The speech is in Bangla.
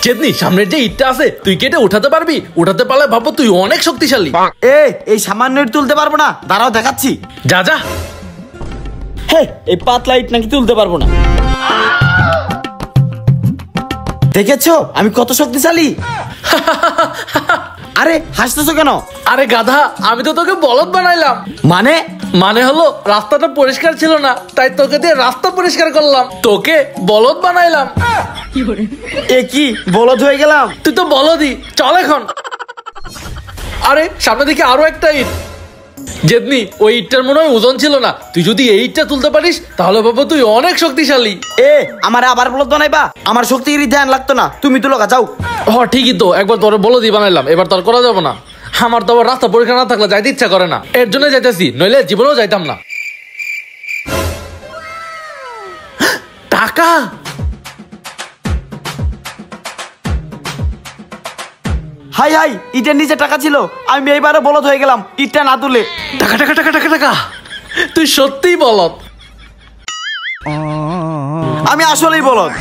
চেতনি, সামনের যে ইটটা আছে তুই কেটে উঠাতে পারবি? উঠাতে পারলে ভাবো তুই অনেক শক্তিশালী। এই সামান্য ইট তুলতে পারবো না, দাঁড়াও দেখাচ্ছি। যা যা। এই পাতলা ইট নাকি তুলতে পারবো না। দেখেছো আমি কত শক্তিশালী? আরে হাসতেছো কেন? আরে গাধা, আমি তো তোকে বলদ বানাইলাম। মানে হলো রাস্তাটা পরিষ্কার ছিল না, তাই তোকে দিয়ে রাস্তা পরিষ্কার করলাম, তোকে বলদ বানাইলাম। এ কি বলদ হয়ে গেলাম? তুই তো বলদই, চল এখন। আরে সামনে দিকে আরো একটা ইট। জেদনি, ওই ইটটার মনে হয় ওজন ছিল না, তুই যদি এই ইটটা তুলতে পারিস তাহলে বাবা তুই অনেক শক্তিশালী। আমার আবার বলদ বানাইবা? আমার শক্তির ধ্যান লাগতো না, তুমি তুলো যাও। ঠিকই তো, একবার তোরে বলদই বানাইলাম, এবার তোর করা যাবে না। আমার তো আবার রাস্তা পরীক্ষা না থাকলে যাইতে ইচ্ছা করে না, এর জন্য যাইতেছি, নইলে জীবনেও যাইতাম না। টাকা! হাই হাই, ইটের নিচে টাকা ছিল, আমি এইবারে বলদ হয়ে গেলাম ইটটা না তুলে। টাকা টাকা টাকা টাকা টাকা! তুই সত্যিই বলদ। আমি আসলেই বলদ।